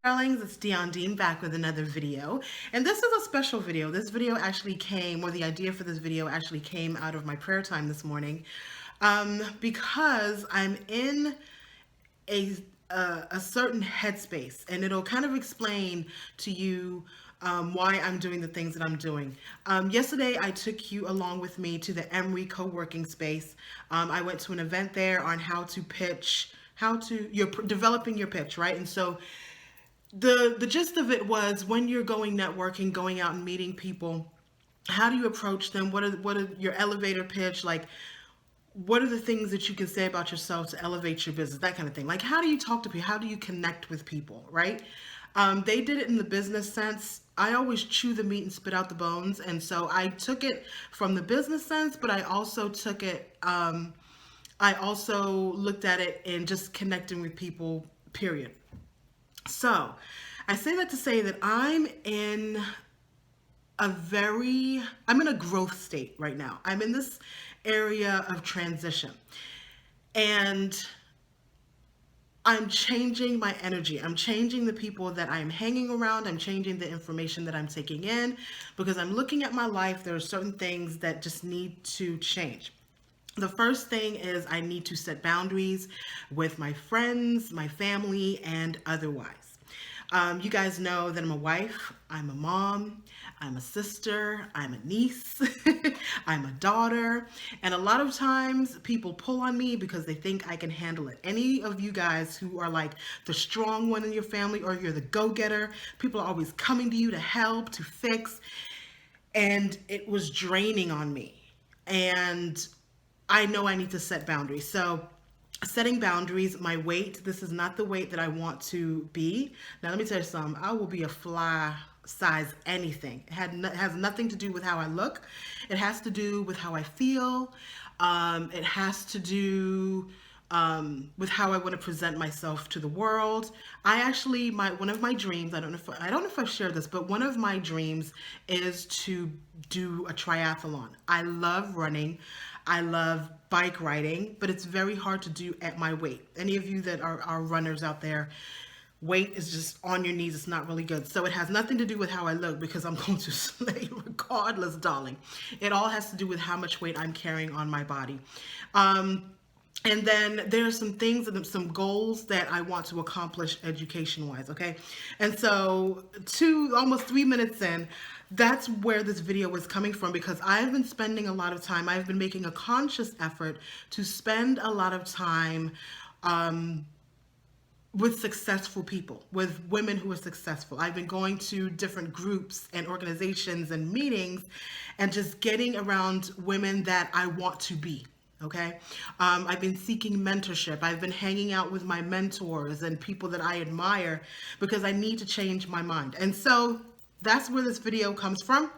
Darlings, it's Dion Dean back with another video. And this is a special video. This video actually came, or the idea for this video actually came out of my prayer time this morning, because I'm in a, a certain headspace, and it'll kind of explain to you why I'm doing the things that I'm doing. Yesterday, I took you along with me to the Emory co-working space. I went to an event there on how to pitch, you're developing your pitch, right? And so the gist of it was, when you're going networking, going out and meeting people, how do you approach them? What are your elevator pitch like? What are the things that you can say about yourself to elevate your business, that kind of thing? Like, how do you talk to people? How do you connect with people, right? They did it in the business sense. I always chew the meat and spit out the bones, and so I took it from the business sense, but I also took it. I also looked at it in just connecting with people. Period. So, I say that to say that I'm in a growth state right now. I'm in this area of transition. And I'm changing my energy. I'm changing the people that I'm hanging around. I'm changing the information that I'm taking in, because I'm looking at my life. There are certain things that just need to change. The first thing is, I need to set boundaries with my friends, my family, and otherwise. You guys know that I'm a wife, I'm a mom, I'm a sister, I'm a niece, I'm a daughter, and a lot of times people pull on me because they think I can handle it. Any of you guys who are like the strong one in your family, or you're the go-getter, people are always coming to you to help, to fix, and it was draining on me. And I know I need to set boundaries. So, setting boundaries, my weight, this is not the weight that I want to be. Now, let me tell you something. I will be a fly size anything. It has nothing to do with how I look. It has to do with how I feel. It has to do with how I want to present myself to the world. I actually, one of my dreams, I don't know if I've shared this, but one of my dreams is to do a triathlon. I love running. I love bike riding, but it's very hard to do at my weight. Any of you that are runners out there, weight is just on your knees. It's not really good. So it has nothing to do with how I look, because I'm going to slay regardless, darling. It all has to do with how much weight I'm carrying on my body. And then there are some things and some goals that I want to accomplish education-wise, okay? And so, almost 3 minutes in, that's where this video is coming from, because I've been spending a lot of time, I've been making a conscious effort to spend a lot of time with successful people, with women who are successful. I've been going to different groups and organizations and meetings, and just getting around women that I want to be. Okay. I've been seeking mentorship. I've been hanging out with my mentors and people that I admire, because I need to change my mind. And so that's where this video comes from.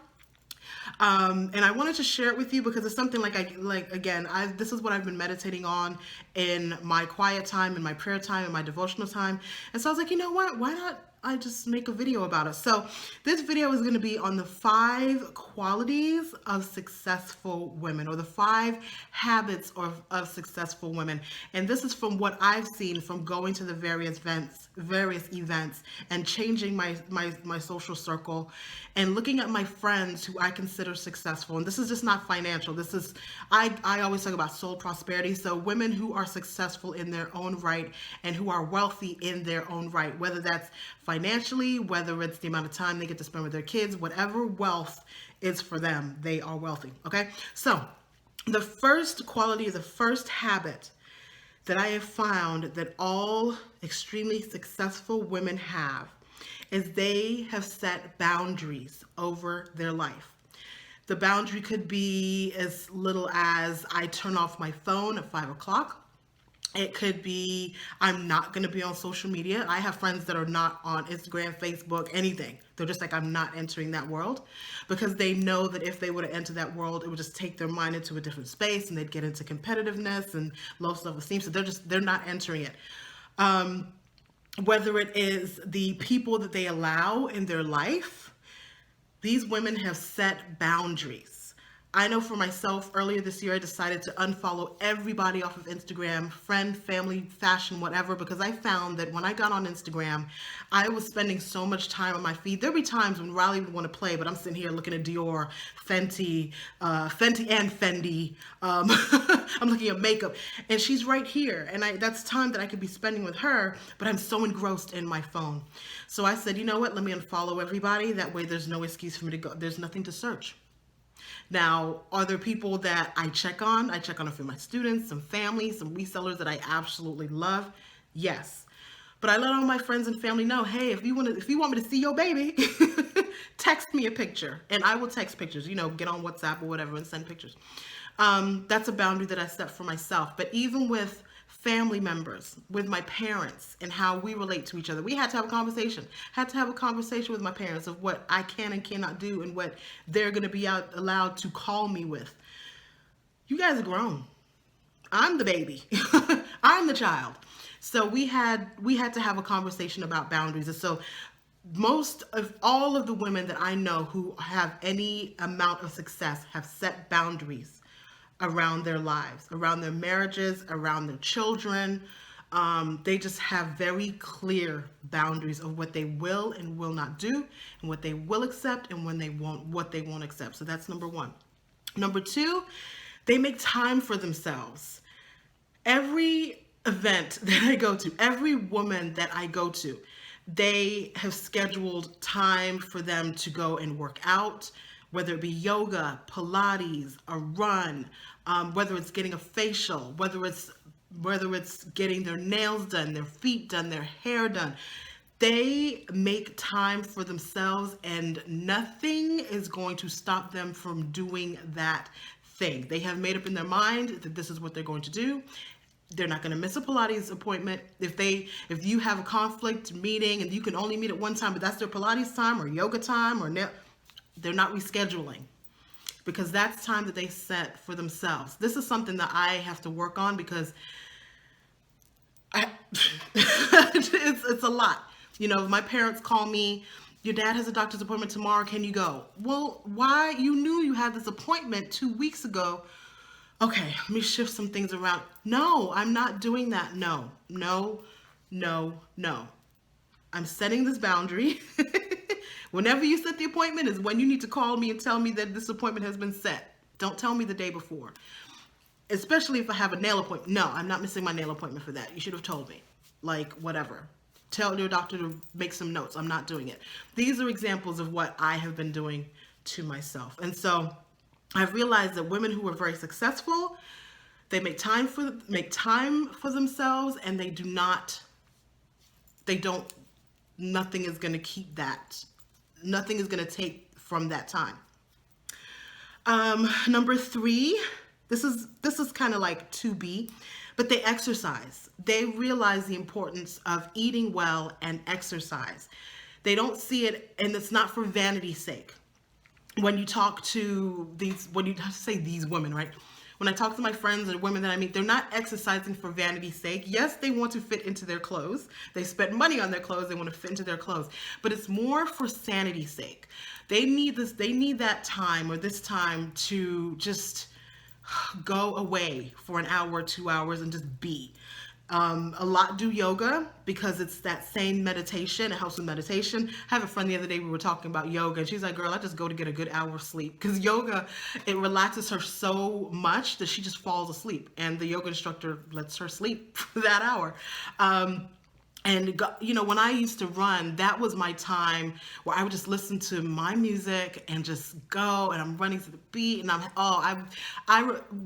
And I wanted to share it with you because it's something this is what I've been meditating on in my quiet time, in my prayer time, in my devotional time. And so I was like, you know what? Why not I just make a video about it? So this video is going to be on the 5 qualities of successful women, or the 5 habits of successful women. And this is from what I've seen from going to the various events and changing my social circle, and looking at my friends who I consider successful. And this is just not financial. This is, I always talk about soul prosperity. So women who are successful in their own right, and who are wealthy in their own right, whether that's financially, whether it's the amount of time they get to spend with their kids, whatever wealth is for them, they are wealthy. Okay. So the first quality, the first habit that I have found that all extremely successful women have, is they have set boundaries over their life. The boundary could be as little as, I turn off my phone at 5 o'clock. It could be, I'm not going to be on social media. I have friends that are not on Instagram, Facebook, anything. They're just like, I'm not entering that world, because they know that if they were to enter that world, it would just take their mind into a different space, and they'd get into competitiveness and low self-esteem. So they're not entering it. Whether it is the people that they allow in their life, these women have set boundaries. I know for myself, earlier this year, I decided to unfollow everybody off of Instagram, friend, family, fashion, whatever, because I found that when I got on Instagram, I was spending so much time on my feed. There'd be times when Riley would want to play, but I'm sitting here looking at Dior, Fenty and Fendi. I'm looking at makeup, and she's right here. And that's time that I could be spending with her, but I'm so engrossed in my phone. So I said, you know what? Let me unfollow everybody. That way there's no excuse for me to go. There's nothing to search. Now, are there people that I check on? I check on a few of my students, some family, some resellers that I absolutely love. Yes. But I let all my friends and family know, hey, if you want me to see your baby, text me a picture. And I will text pictures, get on WhatsApp or whatever and send pictures. That's a boundary that I set for myself. But even with family members, with my parents, and how we relate to each other, we had to have a conversation. Had to have a conversation with my parents of what I can and cannot do and what they're going to be allowed to call me with. You guys are grown. I'm the baby. I'm the child. So we had to have a conversation about boundaries. And so most of all of the women that I know who have any amount of success have set boundaries around their lives, around their marriages, around their children. They just have very clear boundaries of what they will and will not do, and what they will accept and what they won't accept. So that's number one. Number two, they make time for themselves. Every event that I go to, every woman that I go to, they have scheduled time for them to go and work out, whether it be yoga, Pilates, a run, whether it's getting a facial, whether it's getting their nails done, their feet done, their hair done. They make time for themselves, and nothing is going to stop them from doing that thing. They have made up in their mind that this is what they're going to do. They're not going to miss a Pilates appointment. If you have a conflict meeting and you can only meet at one time, but that's their Pilates time or yoga time or they're not rescheduling, because that's time that they set for themselves. This is something that I have to work on, because it's a lot. My parents call me, your dad has a doctor's appointment tomorrow, can you go? Well, why? You knew you had this appointment 2 weeks ago. Okay, let me shift some things around. No, I'm not doing that. No. I'm setting this boundary. Whenever you set the appointment is when you need to call me and tell me that this appointment has been set. Don't tell me the day before. Especially if I have a nail appointment. No, I'm not missing my nail appointment for that. You should have told me. Like, whatever. Tell your doctor to make some notes. I'm not doing it. These are examples of what I have been doing to myself. And so I've realized that women who are very successful, they make time for themselves, and nothing is going to keep that. Nothing is going to take from that time. Number three, this is kind of like 2B, but they exercise. They realize the importance of eating well and exercise. They don't see it, and it's not for vanity's sake. When you talk to these women, right? When I talk to my friends and women that I meet, they're not exercising for vanity's sake. Yes, they want to fit into their clothes. They spend money on their clothes. They want to fit into their clothes. But it's more for sanity's sake. They need that time, or this time, to just go away for an hour or 2 hours and just be. A lot do yoga because it's that same meditation. It helps with meditation. I have a friend the other day, we were talking about yoga, and she's like, girl, I just go to get a good hour of sleep, because yoga, it relaxes her so much that she just falls asleep, and the yoga instructor lets her sleep for that hour. And when I used to run, that was my time where I would just listen to my music and just go, and I'm running to the beat, and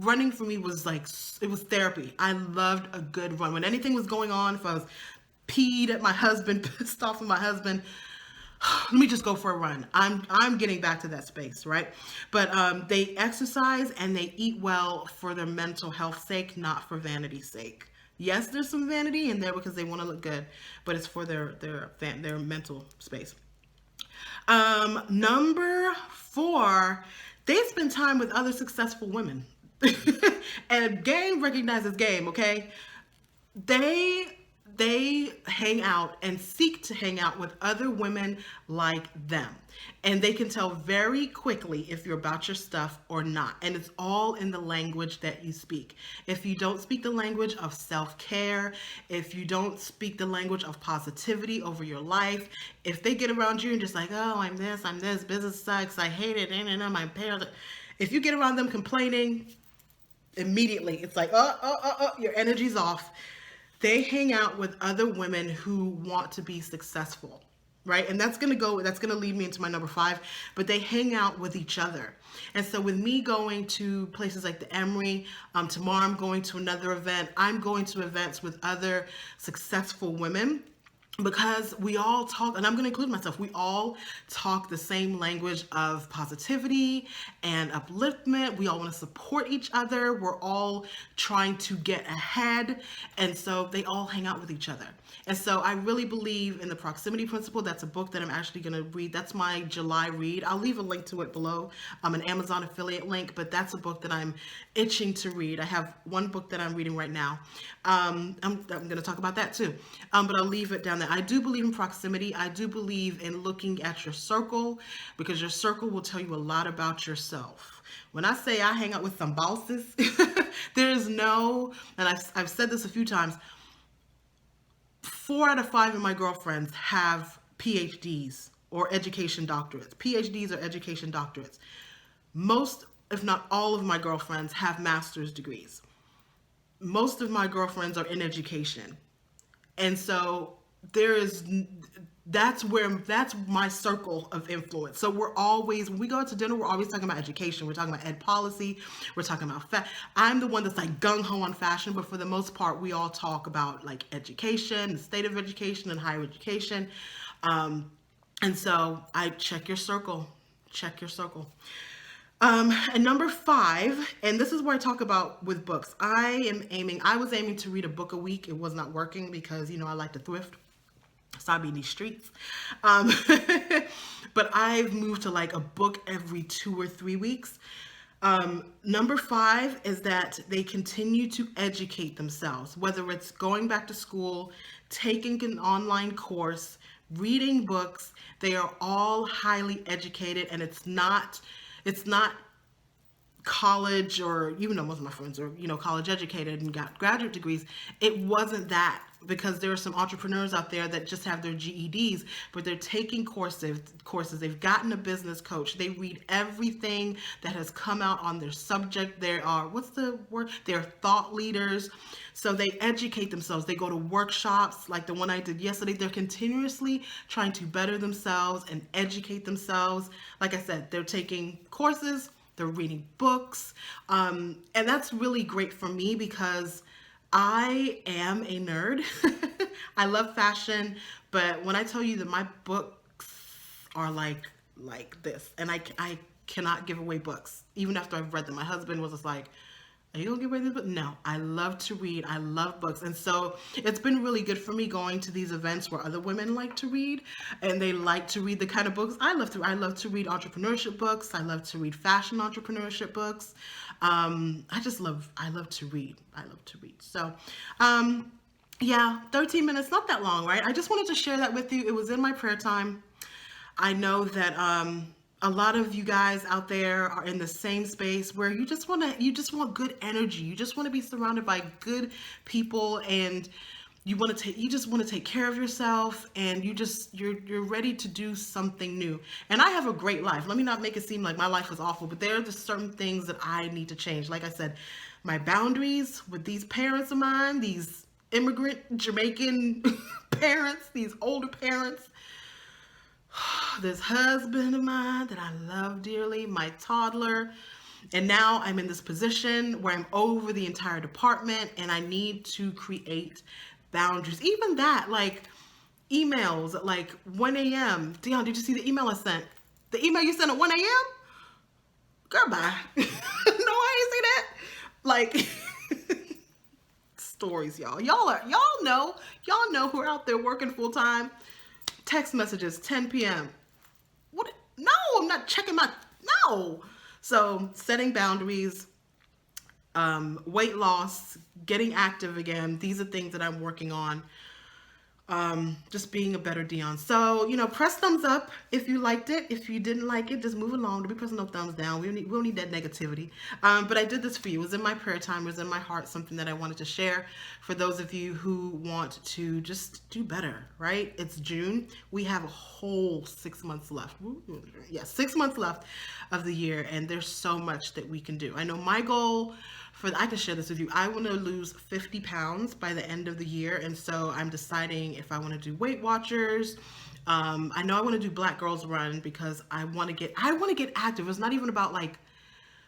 running for me was like, it was therapy. I loved a good run. When anything was going on, if I was peed at my husband, pissed off at my husband, let me just go for a run. I'm getting back to that space, right? But they exercise and they eat well for their mental health sake, not for vanity's sake. Yes, there's some vanity in there because they want to look good, but it's for their mental space. Number 4, they spend time with other successful women. And game recognizes game, okay? They they hang out and seek to hang out with other women like them. And they can tell very quickly if you're about your stuff or not. And it's all in the language that you speak. If you don't speak the language of self-care, if you don't speak the language of positivity over your life, if they get around you and just like, oh, I'm this, business sucks, I hate it, and my parents. If you get around them complaining, immediately it's like, your energy's off. They hang out with other women who want to be successful, right? And that's gonna lead me into my number 5, but they hang out with each other. And so with me going to places like the Emory, tomorrow I'm going to another event. I'm going to events with other successful women, because we all talk, and I'm going to include myself, we all talk the same language of positivity and upliftment. We all want to support each other. We're all trying to get ahead. And so they all hang out with each other. And so I really believe in the proximity principle. That's a book that I'm actually going to read. That's my July read. I'll leave a link to it below, an Amazon affiliate link, but that's a book that I'm itching to read. I have one book that I'm reading right now. I'm going to talk about that too, but I'll leave it down there. I do believe in proximity. I do believe in looking at your circle, because your circle will tell you a lot about yourself. When I say I hang out with some bosses, there is no, and I've said this a few times, 4 out of 5 of my girlfriends have PhDs or education doctorates. PhDs or education doctorates. Most, if not all of my girlfriends have master's degrees. Most of my girlfriends are in education. And so that's my circle of influence. So when we go out to dinner, we're always talking about education. We're talking about ed policy. We're talking about I'm the one that's like gung-ho on fashion, but for the most part, we all talk about like education, the state of education and higher education. And so I check your circle. And number 5, and this is where I talk about with books. I was aiming to read a book a week. It was not working because, I like to thrift. So I be in these streets. But I've moved to like a book every 2 or 3 weeks. Number 5 is that they continue to educate themselves, whether it's going back to school, taking an online course, reading books. They are all highly educated, and it's not college, or even though most of my friends are, college educated and got graduate degrees, it wasn't that, because there are some entrepreneurs out there that just have their GEDs, but they're taking courses. They've gotten a business coach. They read everything that has come out on their subject. They are, what's the word? They're thought leaders. So they educate themselves. They go to workshops like the one I did yesterday. They're continuously trying to better themselves and educate themselves. Like I said, they're taking courses, they're reading books. And that's really great for me, because I am a nerd. I love fashion, but when I tell you that my books are like this, and I cannot give away books, even after I've read them. My husband was just like, are you gonna give away this book? No, I love to read. I love books. And so it's been really good for me going to these events where other women like to read, and they like to read the kind of books I love to. I love to read entrepreneurship books. I love to read fashion entrepreneurship books. I love to read. So, yeah, 13 minutes, not that long, right? I just wanted to share that with you. It was in my prayer time. I know that, a lot of you guys out there are in the same space where you just want good energy. You just want to be surrounded by good people, and you just want to take care of yourself, and you're ready to do something new. And I have a great life. Let me not make it seem like my life is awful, but there are just certain things that I need to change. Like I said, my boundaries with these parents of mine, these immigrant Jamaican parents, these older parents, this husband of mine that I love dearly, my toddler, and now I'm in this position where I'm over the entire department, and I need to create boundaries. Even that, like emails at like 1 a.m. Dion, did you see the email I sent? The email you sent at 1 a.m.? Girl, bye. No, I didn't see that. Like, stories, y'all. Y'all know who are out there working full time. Text messages, 10 p.m. What? No, I'm not checking no. So setting boundaries, weight loss, getting active again. These are things that I'm working on. just being a better Dion. So, press thumbs up if you liked it. If you didn't like it, just move along. Don't be pressing no thumbs down. We don't need that negativity. But I did this for you. It was in my prayer time. It was in my heart, something that I wanted to share for those of you who want to just do better, right? It's June. We have a whole 6 months left. Yeah, 6 months left of the year, and there's so much that we can do. I know my goal I can share this with you. I want to lose 50 pounds by the end of the year. And so I'm deciding if I want to do Weight Watchers. I know I want to do Black Girls Run because I want to get active. It's not even about like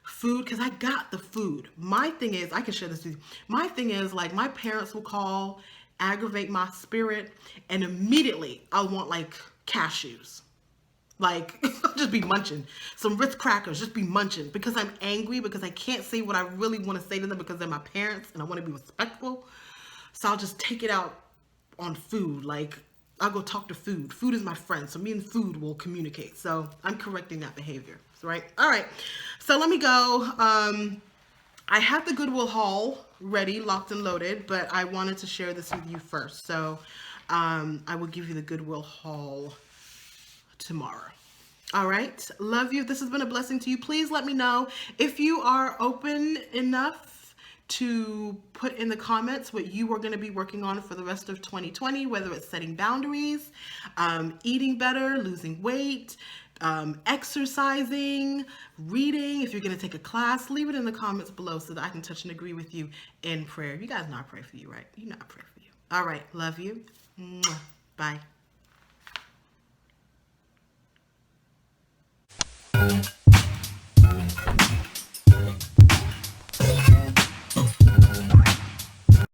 food because I got the food. My thing is, I can share this with you. My thing is like my parents will call, aggravate my spirit, and immediately I'll want like cashews. Like, I'll just be munching. Some Ritz crackers, just be munching. Because I'm angry, because I can't say what I really want to say to them because they're my parents and I want to be respectful. So I'll just take it out on food. Like, I'll go talk to food. Food is my friend, so me and food will communicate. So I'm correcting that behavior, right? All right, so let me go. I have the Goodwill haul ready, locked and loaded, but I wanted to share this with you first. So I will give you the Goodwill haul tomorrow. All right. Love you. This has been a blessing to you. Please let me know if you are open enough to put in the comments what you are going to be working on for the rest of 2020, whether it's setting boundaries, eating better, losing weight, exercising, reading. If you're going to take a class, leave it in the comments below so that I can touch and agree with you in prayer. You guys know I pray for you, right? You know I pray for you. All right. Love you. Mwah. Bye.